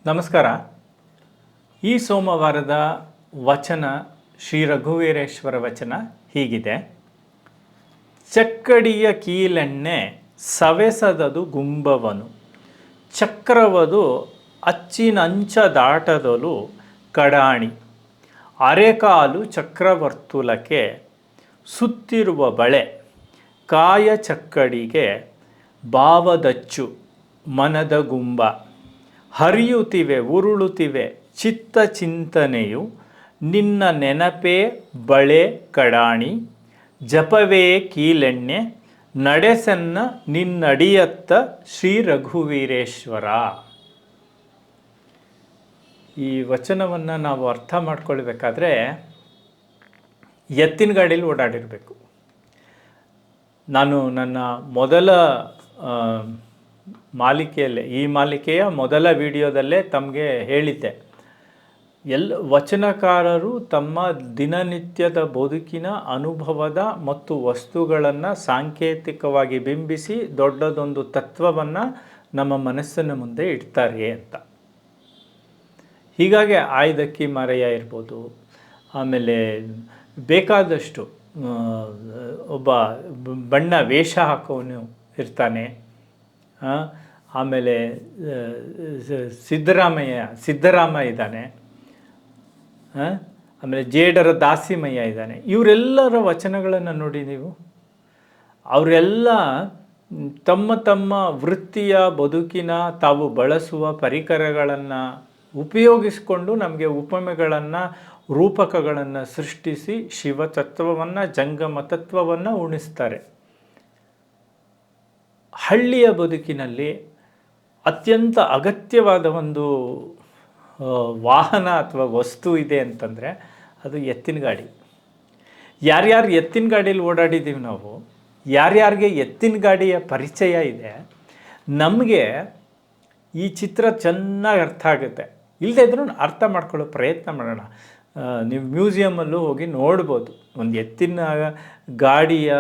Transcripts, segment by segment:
ನಮಸ್ಕಾರ. ಈ ಸೋಮವಾರದ ವಚನ ಶ್ರೀ ರಘುವೀರೇಶ್ವರ ವಚನ ಹೀಗಿದೆ. ಚಕ್ಕಡಿಯ ಕೀಲೆಣ್ಣೆ ಸವೆಸದದು ಗುಂಬವನು, ಚಕ್ರವದು ಅಚ್ಚಿನಂಚ ದಾಟದಲು ಕಡಾಣಿ. ಅರೆಕಾಲು ಚಕ್ರವರ್ತುಲಕ್ಕೆ ಸುತ್ತಿರುವ ಬಳೆ, ಕಾಯ ಚಕ್ಕಡಿಗೆ ಭಾವದಚ್ಚು ಮನದ ಗುಂಬ. ಹರಿಯುತ್ತಿವೆ ಉರುಳುತ್ತಿವೆ ಚಿತ್ತ ಚಿಂತನೆಯು, ನಿನ್ನ ನೆನಪೇ ಬಳೆ ಕಡಾಣಿ. ಜಪವೇ ಕೀಲೆಣ್ಣೆ ನಡೆಸನ್ನ ನಿನ್ನಡಿಯತ್ತ ಶ್ರೀ ರಘುವೀರೇಶ್ವರ. ಈ ವಚನವನ್ನು ನಾವು ಅರ್ಥ ಮಾಡ್ಕೊಳ್ಬೇಕಾದ್ರೆ ಎತ್ತಿನ ಗಾಡೀಲಿ ಓಡಾಡಿರಬೇಕು. ನಾನು ನನ್ನ ಮೊದಲ ಈ ಮಾಲಿಕೆಯ ಮೊದಲ ವಿಡಿಯೋದಲ್ಲೇ ತಮಗೆ ಹೇಳಿದ್ದೆ, ವಚನಕಾರರು ತಮ್ಮ ದಿನನಿತ್ಯದ ಬದುಕಿನ ಅನುಭವದ ಮತ್ತು ವಸ್ತುಗಳನ್ನು ಸಾಂಕೇತಿಕವಾಗಿ ಬಿಂಬಿಸಿ ದೊಡ್ಡದೊಂದು ತತ್ವವನ್ನು ನಮ್ಮ ಮನಸ್ಸಿನ ಮುಂದೆ ಇಡ್ತಾರೆ ಅಂತ. ಹೀಗಾಗಿ ಆಯ್ದಕ್ಕಿ ಮರೆಯ ಇರ್ಬೋದು, ಆಮೇಲೆ ಬೇಕಾದಷ್ಟು ಒಬ್ಬ ಬಣ್ಣ ವೇಷ ಹಾಕೋನು ಇರ್ತಾನೆ. ಆಮೇಲೆ ಸಿದ್ದರಾಮ ಇದ್ದಾನೆ, ಆಮೇಲೆ ಜೇಡರ ದಾಸಿಮಯ್ಯ ಇದ್ದಾನೆ. ಇವರೆಲ್ಲರ ವಚನಗಳನ್ನು ನೋಡಿ ನೀವು, ಅವರೆಲ್ಲ ತಮ್ಮ ತಮ್ಮ ವೃತ್ತಿಯ ಬದುಕಿನ ತಾವು ಬಳಸುವ ಪರಿಕರಗಳನ್ನು ಉಪಯೋಗಿಸಿಕೊಂಡು ನಮಗೆ ಉಪಮೆಗಳನ್ನು ರೂಪಕಗಳನ್ನು ಸೃಷ್ಟಿಸಿ ಶಿವತತ್ವವನ್ನು ಜಂಗಮ ತತ್ವವನ್ನು ಉಣಿಸ್ತಾರೆ. ಹಳ್ಳಿಯ ಬದುಕಿನಲ್ಲಿ ಅತ್ಯಂತ ಅಗತ್ಯವಾದ ಒಂದು ವಾಹನ ಅಥವಾ ವಸ್ತು ಇದೆ ಅಂತಂದರೆ ಅದು ಎತ್ತಿನ ಗಾಡಿ. ಯಾರ್ಯಾರು ಎತ್ತಿನ ಗಾಡೀಲಿ ಓಡಾಡಿದ್ದೀವಿ ನಾವು, ಯಾರ್ಯಾರಿಗೆ ಎತ್ತಿನ ಗಾಡಿಯ ಪರಿಚಯ ಇದೆ, ನಮಗೆ ಈ ಚಿತ್ರ ಚೆನ್ನಾಗಿ ಅರ್ಥ ಆಗುತ್ತೆ. ಇಲ್ಲದೇ ಇದ್ರೂ ಅರ್ಥ ಮಾಡ್ಕೊಳ್ಳೋ ಪ್ರಯತ್ನ ಮಾಡೋಣ. ನೀವು ಮ್ಯೂಸಿಯಮಲ್ಲೂ ಹೋಗಿ ನೋಡ್ಬೋದು, ಒಂದು ಎತ್ತಿನ ಗಾಡಿಯ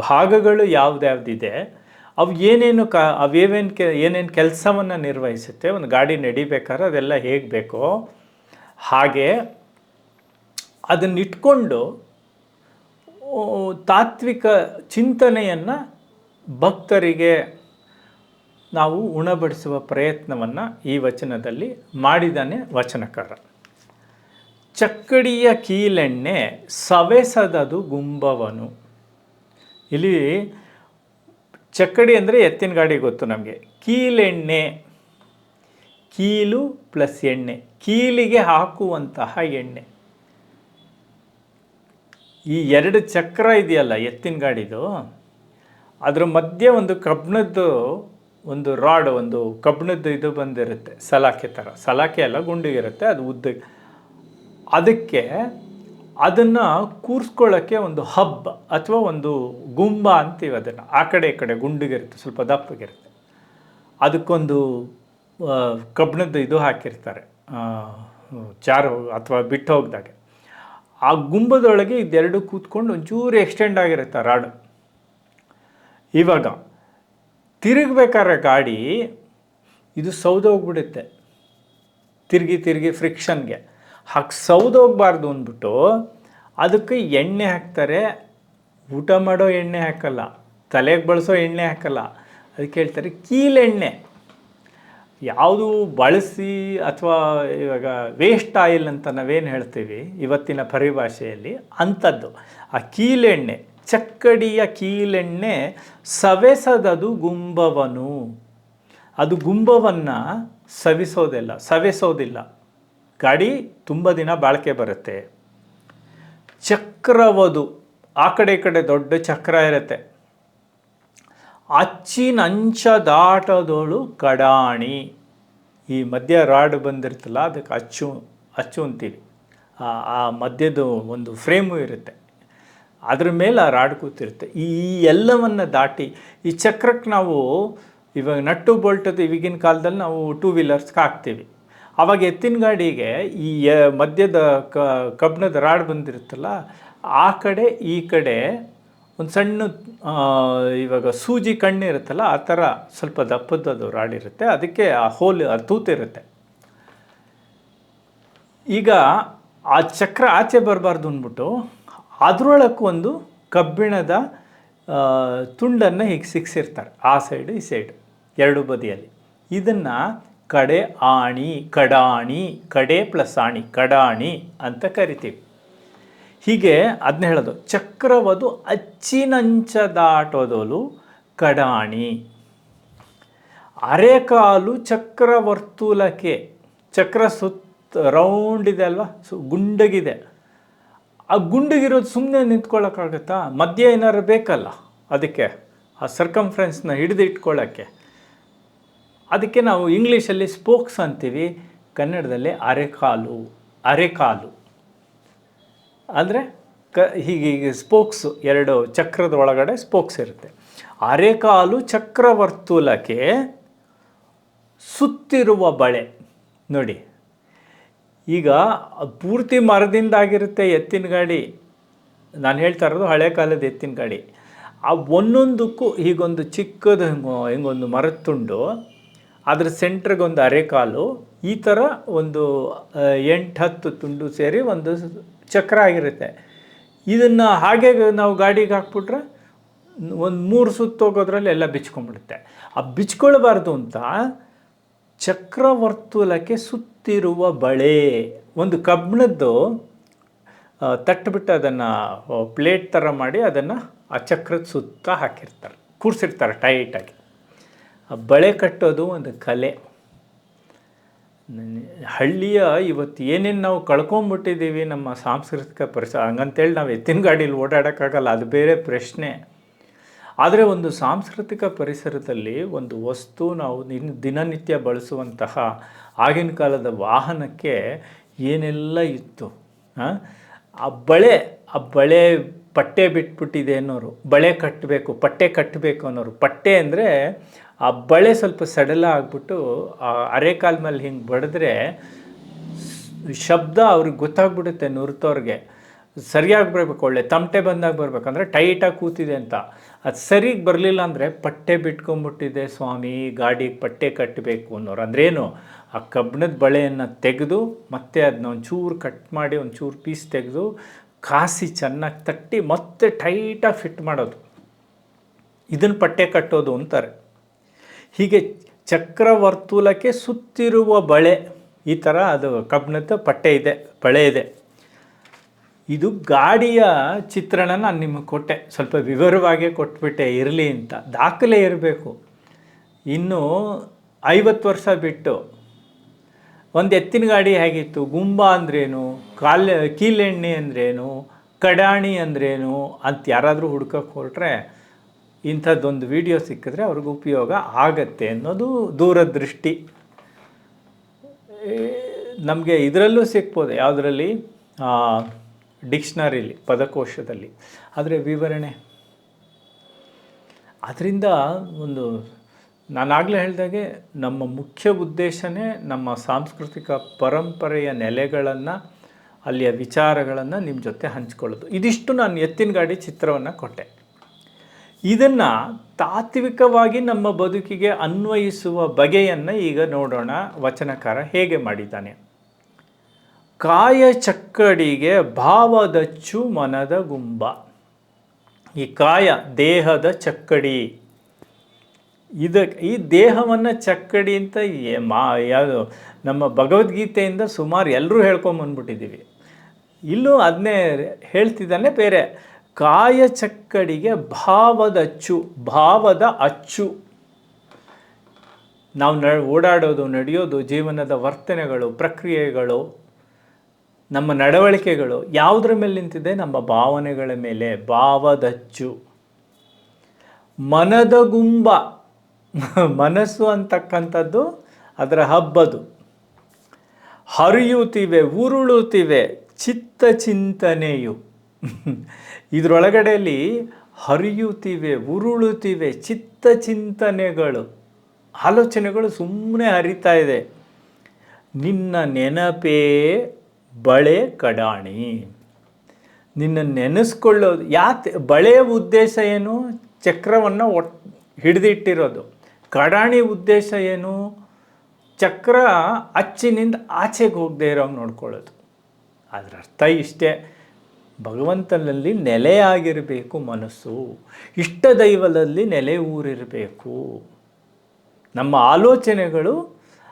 ಭಾಗಗಳು ಯಾವುದ್ಯಾವುದಿದೆ, ಅವು ಏನೇನು ಏನೇನು ಕೆಲಸವನ್ನು ನಿರ್ವಹಿಸುತ್ತೆ, ಒಂದು ಗಾಡಿ ನಡಿಬೇಕಾದ್ರೆ ಅದೆಲ್ಲ ಹೇಗೆ ಬೇಕೋ ಹಾಗೆ ಅದನ್ನಿಟ್ಕೊಂಡು ತಾತ್ವಿಕ ಚಿಂತನೆಯನ್ನು ಭಕ್ತರಿಗೆ ನಾವು ಉಣಬಡಿಸುವ ಪ್ರಯತ್ನವನ್ನು ಈ ವಚನದಲ್ಲಿ ಮಾಡಿದ್ದಾನೆ ವಚನಕಾರ. ಚಕ್ಕಡಿಯ ಕೀಲೆಣ್ಣೆ ಸವೆಸದದು ಗುಂಬವನು. ಇಲ್ಲಿ ಚಕ್ಕಡಿ ಅಂದರೆ ಎತ್ತಿನ ಗಾಡಿ ಗೊತ್ತು ನಮಗೆ. ಕೀಲೆಣ್ಣೆ, ಕೀಲು ಪ್ಲಸ್ ಎಣ್ಣೆ, ಕೀಲಿಗೆ ಹಾಕುವಂತಹ ಎಣ್ಣೆ. ಈ ಎರಡು ಚಕ್ರ ಇದೆಯಲ್ಲ ಎತ್ತಿನ ಗಾಡಿದು, ಅದರ ಮಧ್ಯೆ ಒಂದು ಕಬ್ಬಿಣದ್ದು ಒಂದು ರಾಡ್, ಒಂದು ಕಬ್ಬಿಣದ್ದು ಇದು ಬಂದಿರುತ್ತೆ, ಸಲಾಕೆ ಥರ. ಸಲಾಕೆ ಎಲ್ಲ ಗುಂಡಿಗಿರುತ್ತೆ, ಅದು ಉದ್ದ. ಅದಕ್ಕೆ ಅದನ್ನು ಕೂರಿಸ್ಕೊಳ್ಳೋಕ್ಕೆ ಒಂದು ಹಬ್ ಅಥವಾ ಒಂದು ಗುಂಬ ಅಂತೀವಿ ಅದನ್ನು. ಆ ಕಡೆ ಈ ಕಡೆ ಗುಂಡಿಗಿರುತ್ತೆ, ಸ್ವಲ್ಪ ದಪ್ಪಗಿರುತ್ತೆ. ಅದಕ್ಕೊಂದು ಕಬ್ಬಿಣದ್ದು ಇದು ಹಾಕಿರ್ತಾರೆ, ಜಾರು ಅಥವಾ ಬಿಟ್ಟು ಹೋಗ್ದಾಗೆ. ಆ ಗುಂಬದೊಳಗೆ ಇದೆರಡು ಕೂತ್ಕೊಂಡು ಒಂಚೂರು ಎಕ್ಸ್ಟೆಂಡ್ ಆಗಿರುತ್ತೆ ರಾಡು. ಇವಾಗ ತಿರುಗಬೇಕಾದ್ರೆ ಗಾಡಿ ಇದು ಸೌದೋಗ್ಬಿಡುತ್ತೆ, ತಿರುಗಿ ಫ್ರಿಕ್ಷನ್ಗೆ. ಹಾಗೆ ಸೌದೋಗಬಾರ್ದು ಅಂದ್ಬಿಟ್ಟು ಅದಕ್ಕೆ ಎಣ್ಣೆ ಹಾಕ್ತಾರೆ. ಊಟ ಮಾಡೋ ಎಣ್ಣೆ ಹಾಕಲ್ಲ, ತಲೆಗೆ ಬಳಸೋ ಎಣ್ಣೆ ಹಾಕಲ್ಲ. ಅದಕ್ಕೆ ಹೇಳ್ತಾರೆ ಕೀಲೆಣ್ಣೆ. ಯಾವುದು ಬಳಸಿ ಅಥವಾ ಇವಾಗ ವೇಸ್ಟ್ ಆಯಿಲ್ ಅಂತ ನಾವೇನು ಹೇಳ್ತೀವಿ ಇವತ್ತಿನ ಪರಿಭಾಷೆಯಲ್ಲಿ, ಅಂಥದ್ದು ಆ ಕೀಲೆಣ್ಣೆ. ಚಕ್ಕಡಿಯ ಕೀಲೆಣ್ಣೆ ಸವೆಸದದು ಗುಂಬವನು. ಅದು ಗುಂಬವನ್ನು ಸವೆಸೋದಿಲ್ಲ. ಗಾಡಿ ತುಂಬ ದಿನ ಬಾಳಿಕೆ ಬರುತ್ತೆ. ಚಕ್ರವದು, ಆ ಕಡೆ ಈ ಕಡೆ ದೊಡ್ಡ ಚಕ್ರ ಇರುತ್ತೆ. ಅಚ್ಚಿನಂಚ ದಾಟದೋಳು ಕಡಾಣಿ. ಈ ಮಧ್ಯ ರಾಡ್ ಬಂದಿರ್ತಲ್ಲ, ಅದಕ್ಕೆ ಅಚ್ಚು ಅಂತೀವಿ. ಆ ಮಧ್ಯದ ಒಂದು ಫ್ರೇಮು ಇರುತ್ತೆ, ಅದ್ರ ಮೇಲೆ ಆ ರಾಡ್ ಕೂತಿರುತ್ತೆ. ಈ ಎಲ್ಲವನ್ನು ದಾಟಿ ಈ ಚಕ್ರಕ್ಕೆ ನಾವು ಇವಾಗ ನಟ್ಟು ಬೋಲ್ಟದು ಈಗಿನ ಕಾಲದಲ್ಲಿ ನಾವು 2 ವೀಲರ್ಸ್ಗೆ ಹಾಕ್ತೀವಿ. ಆವಾಗ ಎತ್ತಿನ ಗಾಡಿಗೆ ಈ ಮಧ್ಯದ ಕಬ್ಬಿಣದ ರಾಡ್ ಬಂದಿರುತ್ತಲ್ಲ, ಆ ಕಡೆ ಈ ಕಡೆ ಒಂದು ಸಣ್ಣ ಇವಾಗ ಸೂಜಿ ಕಣ್ಣು ಇರುತ್ತಲ್ಲ ಆ ಥರ ಸ್ವಲ್ಪ ದಪ್ಪದ್ದು ರಾಡಿರುತ್ತೆ, ಅದಕ್ಕೆ ಆ ಹೋಲ್ ಆ ತೂತಿರುತ್ತೆ. ಈಗ ಆ ಚಕ್ರ ಆಚೆ ಬರಬಾರ್ದು ಅಂದ್ಬಿಟ್ಟು ಅದರೊಳಕ್ಕೆ ಒಂದು ಕಬ್ಬಿಣದ ತುಂಡನ್ನು ಹೀಗೆ ಸಿಕ್ಸಿರ್ತಾರೆ, ಆ ಸೈಡು ಈ ಸೈಡು ಎರಡು ಬದಿಯಲ್ಲಿ. ಇದನ್ನು ಕಡೆ ಆಣಿ, ಕಡಾಣಿ, ಕಡೆ ಪ್ಲಸ್ ಆಣಿ, ಕಡಾಣಿ ಅಂತ ಕರಿತೀವಿ. ಹೀಗೆ ಅದನ್ನ ಹೇಳೋದು. ಚಕ್ರವದು ಅಚ್ಚಿನಂಚ ದಾಟೋದಲು ಕಡಾಣಿ. ಅರೆಕಾಲು ಚಕ್ರವರ್ತುಲಕ್ಕೆ, ಚಕ್ರ ಸುತ್ತ ರೌಂಡ್ ಇದೆ ಅಲ್ವಾ, ಗುಂಡಗಿದೆ. ಆ ಗುಂಡಿಗಿರೋದು ಸುಮ್ಮನೆ ನಿಂತ್ಕೊಳ್ಳೋಕ್ಕಾಗತ್ತಾ? ಮಧ್ಯೆ ಏನಾರು ಬೇಕಲ್ಲ ಅದಕ್ಕೆ, ಆ ಸರ್ಕಂಫ್ರೆನ್ಸ್ನ ಹಿಡಿದು ಇಟ್ಕೊಳ್ಳೋಕ್ಕೆ. ಅದಕ್ಕೆ ನಾವು ಇಂಗ್ಲೀಷಲ್ಲಿ ಸ್ಪೋಕ್ಸ್ ಅಂತೀವಿ, ಕನ್ನಡದಲ್ಲಿ ಅರೆಕಾಲು. ಅರೆಕಾಲು ಅಂದರೆ ಹೀಗೆ ಸ್ಪೋಕ್ಸು, ಎರಡು ಚಕ್ರದ ಒಳಗಡೆ ಸ್ಪೋಕ್ಸ್ ಇರುತ್ತೆ. ಅರೆಕಾಲು ಚಕ್ರವರ್ತುಲಕ್ಕೆ ಸುತ್ತಿರುವ ಬಳೆ ನೋಡಿ. ಈಗ ಪೂರ್ತಿ ಮರದಿಂದಾಗಿರುತ್ತೆ ಎತ್ತಿನ ಗಾಡಿ, ನಾನು ಹೇಳ್ತಾ ಇರೋದು ಹಳೆ ಕಾಲದ ಎತ್ತಿನ ಗಾಡಿ. ಆ ಒಂದೊಂದಕ್ಕೂ ಹೀಗೊಂದು ಚಿಕ್ಕದು ಹಿಂಗೊಂದು ಮರದ ತುಂಡು, ಅದ್ರ ಸೆಂಟ್ರಿಗೊಂದು ಅರೆಕಾಲು, ಈ ಥರ ಒಂದು 8-10 ತುಂಡು ಸೇರಿ ಒಂದು ಚಕ್ರ ಆಗಿರುತ್ತೆ. ಇದನ್ನು ಹಾಗೆ ನಾವು ಗಾಡಿಗೆ ಹಾಕ್ಬಿಟ್ರೆ ಒಂದು 3 ಸುತ್ತು ಹೋಗೋದ್ರಲ್ಲಿ ಎಲ್ಲ ಬಿಚ್ಕೊಂಡ್ಬಿಡುತ್ತೆ. ಆ ಬಿಚ್ಕೊಳ್ಬಾರ್ದು ಅಂತ ಚಕ್ರವರ್ತುಲಕ್ಕೆ ಸುತ್ತಿರುವ ಬಳೆ, ಒಂದು ಕಬ್ಬಿಣದ್ದು ತಟ್ಟುಬಿಟ್ಟು ಅದನ್ನು ಪ್ಲೇಟ್ ಥರ ಮಾಡಿ ಅದನ್ನು ಆ ಚಕ್ರದ ಸುತ್ತ ಹಾಕಿರ್ತಾರೆ, ಕೂರಿಸಿರ್ತಾರೆ ಟೈಟಾಗಿ. ಆ ಬಳೆ ಕಟ್ಟೋದು ಒಂದು ಕಲೆ. ಹಳ್ಳಿಯ ಇವತ್ತು ಏನೇನು ನಾವು ಕಳ್ಕೊಂಬಿಟ್ಟಿದ್ದೀವಿ ನಮ್ಮ ಸಾಂಸ್ಕೃತಿಕ ಪರಿಸರ, ಹಂಗಂತೇಳಿ ನಾವು ಎತ್ತಿನ ಗಾಡೀಲಿ ಓಡಾಡೋಕ್ಕಾಗಲ್ಲ, ಅದು ಬೇರೆ ಪ್ರಶ್ನೆ. ಆದರೆ ಒಂದು ಸಾಂಸ್ಕೃತಿಕ ಪರಿಸರದಲ್ಲಿ ಒಂದು ವಸ್ತು ನಾವು ದಿನನಿತ್ಯ ಬಳಸುವಂತಹ ಆಗಿನ ಕಾಲದ ವಾಹನಕ್ಕೆ ಏನೆಲ್ಲ ಇತ್ತು. ಆ ಬಳೆ ಪಟ್ಟೆ ಬಿಟ್ಬಿಟ್ಟಿದೆ ಅನ್ನೋರು, ಬಳೆ ಕಟ್ಟಬೇಕು, ಪಟ್ಟೆ ಕಟ್ಟಬೇಕು ಅನ್ನೋರು. ಪಟ್ಟೆ ಅಂದರೆ ಆ ಬಳೆ ಸ್ವಲ್ಪ ಸಡಲ ಆಗಿಬಿಟ್ಟು ಆ ಅರೆಕಾಲ ಮೇಲೆ ಹಿಂಗೆ ಬಡಿದ್ರೆ ಶಬ್ದ ಅವ್ರಿಗೆ ಗೊತ್ತಾಗ್ಬಿಡುತ್ತೆ, ನುರಿತವ್ರಿಗೆ. ಸರಿಯಾಗಿ ಬರಬೇಕು, ಒಳ್ಳೆ ತಮಟೆ ಬಂದಾಗ ಬರಬೇಕಂದ್ರೆ ಟೈಟಾಗಿ ಕೂತಿದೆ ಅಂತ. ಅದು ಸರಿಗೆ ಬರಲಿಲ್ಲ ಅಂದರೆ ಪಟ್ಟೆ ಬಿಟ್ಕೊಂಡ್ಬಿಟ್ಟಿದೆ ಸ್ವಾಮಿ, ಗಾಡಿಗೆ ಪಟ್ಟೆ ಕಟ್ಟಬೇಕು ಅನ್ನೋರು. ಅಂದ್ರೇನು, ಆ ಕಬ್ಬಿಣದ ಬಳೆಯನ್ನು ತೆಗೆದು ಮತ್ತೆ ಅದನ್ನ ಒಂಚೂರು ಕಟ್ ಮಾಡಿ ಒಂಚೂರು ಪೀಸ್ ತೆಗೆದು ಕಾಸಿ ಚೆನ್ನಾಗಿ ತಟ್ಟಿ ಮತ್ತೆ ಟೈಟಾಗಿ ಫಿಟ್ ಮಾಡೋದು, ಇದನ್ನು ಪಟ್ಟೆ ಕಟ್ಟೋದು ಅಂತಾರೆ. ಹೀಗೆ ಚಕ್ರವರ್ತುಲಕ್ಕೆ ಸುತ್ತಿರುವ ಬಳೆ, ಈ ಥರ ಅದು ಕಬ್ಬಿಣದ ಪಟ್ಟೆ ಇದೆ, ಬಳೆ ಇದೆ. ಇದು ಗಾಡಿಯ ಚಿತ್ರಣ ನಾನು ನಿಮಗೆ ಕೊಟ್ಟೆ, ಸ್ವಲ್ಪ ವಿವರವಾಗೇ ಕೊಟ್ಬಿಟ್ಟೆ ಇರಲಿ ಅಂತ. ದಾಖಲೆ ಇರಬೇಕು. ಇನ್ನು 50 ವರ್ಷ ಬಿಟ್ಟು ಒಂದು ಎತ್ತಿನ ಗಾಡಿ ಹೇಗಿತ್ತು, ಗುಂಬ ಅಂದ್ರೇನು, ಕೀಲೆಣ್ಣೆ ಅಂದ್ರೇನು, ಕಡಾಣಿ ಅಂದ್ರೇನು ಅಂತ ಯಾರಾದರೂ ಹುಡ್ಕೋಕ್ಕೆ ಹೊರಟ್ರೆ ಇಂಥದ್ದೊಂದು ವಿಡಿಯೋ ಸಿಕ್ಕಿದ್ರೆ ಅವ್ರಿಗೆ ಉಪಯೋಗ ಆಗತ್ತೆ ಅನ್ನೋದು ದೂರದೃಷ್ಟಿ. ನಮಗೆ ಇದರಲ್ಲೂ ಸಿಗ್ಬೋದು, ಯಾವುದರಲ್ಲಿ, ಡಿಕ್ಷನರಿಲಿ, ಪದಕೋಶದಲ್ಲಿ. ಆದರೆ ವಿವರಣೆ ಅದರಿಂದ ಒಂದು, ನಾನಾಗಲೇ ಹೇಳಿದಾಗೆ ನಮ್ಮ ಮುಖ್ಯ ಉದ್ದೇಶನೇ ನಮ್ಮ ಸಾಂಸ್ಕೃತಿಕ ಪರಂಪರೆಯ ನೆಲೆಗಳನ್ನು, ಅಲ್ಲಿಯ ವಿಚಾರಗಳನ್ನು ನಿಮ್ಮ ಜೊತೆ ಹಂಚ್ಕೊಳ್ಳೋದು. ಇದಿಷ್ಟು ನಾನು ಎತ್ತಿನ ಗಾಡಿ ಚಿತ್ರವನ್ನು ಕೊಟ್ಟೆ. ಇದನ್ನು ತಾತ್ವಿಕವಾಗಿ ನಮ್ಮ ಬದುಕಿಗೆ ಅನ್ವಯಿಸುವ ಬಗೆಯನ್ನು ಈಗ ನೋಡೋಣ. ವಚನಕಾರ ಹೇಗೆ ಮಾಡಿದ್ದಾನೆ. ಕಾಯ ಚಕ್ಕಡಿಗೆ ಭಾವದಚ್ಚು ಮನದ ಗುಂಬ. ಈ ಕಾಯ ದೇಹದ ಚಕ್ಕಡಿ, ಈ ದೇಹವನ್ನು ಚಕ್ಕಡಿ ಅಂತ ಯಾವುದು ನಮ್ಮ ಭಗವದ್ಗೀತೆಯಿಂದ ಸುಮಾರು ಎಲ್ಲರೂ ಹೇಳ್ಕೊಂಬಂದ್ಬಿಟ್ಟಿದ್ದೀವಿ. ಇಲ್ಲೂ ಅದನ್ನೇ ಹೇಳ್ತಿದ್ದಾನೆ ಬೇರೆ. ಕಾಯ ಚಕ್ಕಡಿಗೆ ಭಾವದ ಅಚ್ಚು, ಭಾವದ ಅಚ್ಚು. ನಾವು ಓಡಾಡೋದು, ನಡೆಯೋದು, ಜೀವನದ ವರ್ತನೆಗಳು, ಪ್ರಕ್ರಿಯೆಗಳು, ನಮ್ಮ ನಡವಳಿಕೆಗಳು ಯಾವುದ್ರ ಮೇಲೆ ನಿಂತಿದೆ? ನಮ್ಮ ಭಾವನೆಗಳ ಮೇಲೆ. ಭಾವದಚ್ಚು. ಮನದ ಗುಂಬ, ಮನಸ್ಸು ಅಂತಕ್ಕಂಥದ್ದು ಅದರ ಹಬ್ಬದು. ಹರಿಯುತ್ತಿವೆ, ಉರುಳುತ್ತಿವೆ ಚಿತ್ತ ಚಿಂತನೆಯು. ಇದರೊಳಗಡೆಯಲ್ಲಿ ಹರಿಯುತ್ತಿವೆ, ಉರುಳುತ್ತಿವೆ ಚಿತ್ತ ಚಿಂತನೆಗಳು, ಆಲೋಚನೆಗಳು ಸುಮ್ಮನೆ ಹರಿತಾ ಇದೆ. ನಿನ್ನ ನೆನಪೇ ಬಳೆ ಕಡಾಣಿ. ನಿನ್ನ ನೆನೆಸ್ಕೊಳ್ಳೋದು ಬಳೆಯ ಉದ್ದೇಶ ಏನು? ಚಕ್ರವನ್ನು ಹಿಡಿದಿಟ್ಟಿರೋದು. ಕಡಾಣಿ ಉದ್ದೇಶ ಏನು? ಚಕ್ರ ಅಚ್ಚಿನಿಂದ ಆಚೆಗೆ ಹೋಗದೆ ಇರೋಂಗೆ ನೋಡ್ಕೊಳ್ಳೋದು. ಅದರ ಅರ್ಥ ಇಷ್ಟೇ, ಭಗವಂತನಲ್ಲಿ ನೆಲೆಯಾಗಿರಬೇಕು ಮನಸ್ಸು, ಇಷ್ಟ ದೈವದಲ್ಲಿ ನೆಲೆ ಊರಿರಬೇಕು. ನಮ್ಮ ಆಲೋಚನೆಗಳು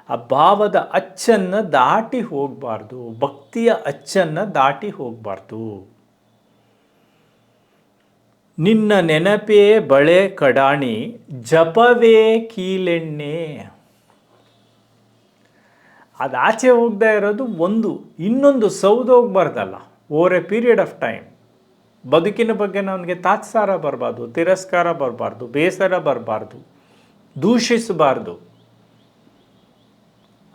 ಆ ಭಾವದ ಅಚ್ಚನ್ನು ದಾಟಿ ಹೋಗಬಾರ್ದು, ಭಕ್ತಿಯ ಅಚ್ಚನ್ನು ದಾಟಿ ಹೋಗಬಾರ್ದು. ನಿನ್ನ ನೆನಪೇ ಬಳೆ ಕಡಾಣಿ, ಜಪವೇ ಕೀಲೆಣ್ಣೆ. ಅದು ಆಚೆ ಹೋಗದೆ ಇರೋದು ಇನ್ನೊಂದು ಸೌದೋಗ್ಬಾರ್ದಲ್ಲ. Over a period of time ಬದುಕಿನ ಬಗ್ಗೆ ನನಗೆ ತಾತ್ಸಾರ ಬರಬಾರ್ದು, ತಿರಸ್ಕಾರ ಬರಬಾರ್ದು, ಬೇಸರ ಬರಬಾರ್ದು, ದೂಷಿಸಬಾರ್ದು.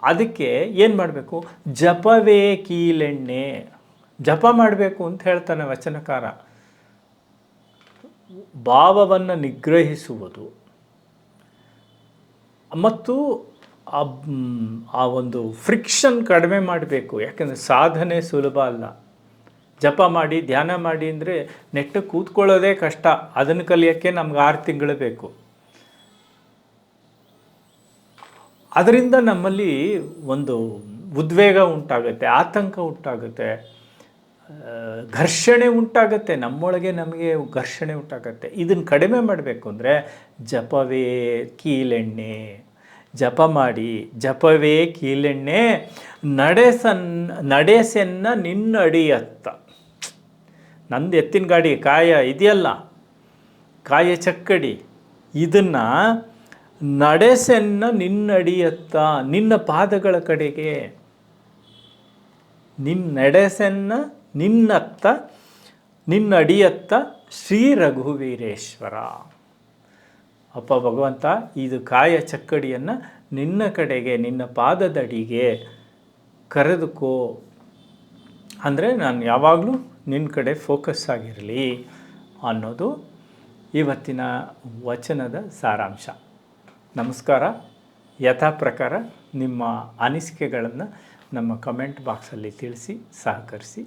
ಅದಕ್ಕೆ ಏನು ಮಾಡಬೇಕು? ಜಪವೇ ಕೀಲೆಣ್ಣೆ. ಜಪ ಮಾಡಬೇಕು ಅಂತ ಹೇಳ್ತಾನೆ ವಚನಕಾರ. ಭಾವವನ್ನು ನಿಗ್ರಹಿಸುವುದು ಮತ್ತು ಆ ಒಂದು ಫ್ರಿಕ್ಷನ್ ಕಡಿಮೆ ಮಾಡಬೇಕು. ಯಾಕಂದರೆ ಸಾಧನೆ ಸುಲಭ ಅಲ್ಲ. ಜಪ ಮಾಡಿ ಧ್ಯಾನ ಮಾಡಿ ಅಂದರೆ ನೆಟ್ಟಗೆ ಕೂತ್ಕೊಳ್ಳೋದೇ ಕಷ್ಟ. ಅದನ್ನು ಕಲಿಯೋಕ್ಕೆ ನಮ್ಗೆ 6 ತಿಂಗಳು ಬೇಕು. ಅದರಿಂದ ನಮ್ಮಲ್ಲಿ ಒಂದು ಉದ್ವೇಗ ಉಂಟಾಗುತ್ತೆ, ಆತಂಕ ಉಂಟಾಗುತ್ತೆ, ಘರ್ಷಣೆ ಉಂಟಾಗುತ್ತೆ. ನಮ್ಮೊಳಗೆ ನಮಗೆ ಘರ್ಷಣೆ ಉಂಟಾಗುತ್ತೆ. ಇದನ್ನು ಕಡಿಮೆ ಮಾಡಬೇಕು ಅಂದರೆ ಜಪವೇ ಕೀಲೆಣ್ಣೆ. ಜಪ ಮಾಡಿ, ಜಪವೇ ಕೀಲೆಣ್ಣೆ, ನಡೆಸೆನ್ನ ನಿನ್ನಡಿಯತ್ತ. ನಂದು ಎತ್ತಿನ ಗಾಡಿ ಕಾಯ ಇದೆಯಲ್ಲ, ಕಾಯ ಚಕ್ಕಡಿ, ಇದನ್ನು ನಡೆಸೆನ್ನ ನಿನ್ನಡಿಯತ್ತ, ನಿನ್ನ ಪಾದಗಳ ಕಡೆಗೆ. ನಡೆಸೆನ್ನ ನಿನ್ನತ್ತ, ನಿನ್ನಡಿಯತ್ತ ಶ್ರೀ ರಘುವೀರೇಶ್ವರ. ಅಪ್ಪ ಭಗವಂತ, ಇದು ಕಾಯ ಚಕ್ಕಡಿಯನ್ನು ನಿನ್ನ ಕಡೆಗೆ, ನಿನ್ನ ಪಾದದಡಿಗೆ ಕರೆದುಕೋ. ಅಂದರೆ ನಾನು ಯಾವಾಗಲೂ ನಿನ್ನ ಕಡೆ ಫೋಕಸ್ ಆಗಿರಲಿ ಅನ್ನೋದು ಇವತ್ತಿನ ವಚನದ ಸಾರಾಂಶ. ನಮಸ್ಕಾರ. ಯಥಾ ಪ್ರಕಾರ ನಿಮ್ಮ ಅನಿಸಿಕೆಗಳನ್ನು ನಮ್ಮ ಕಮೆಂಟ್ ಬಾಕ್ಸಲ್ಲಿ ತಿಳಿಸಿ, ಸಹಕರಿಸಿ.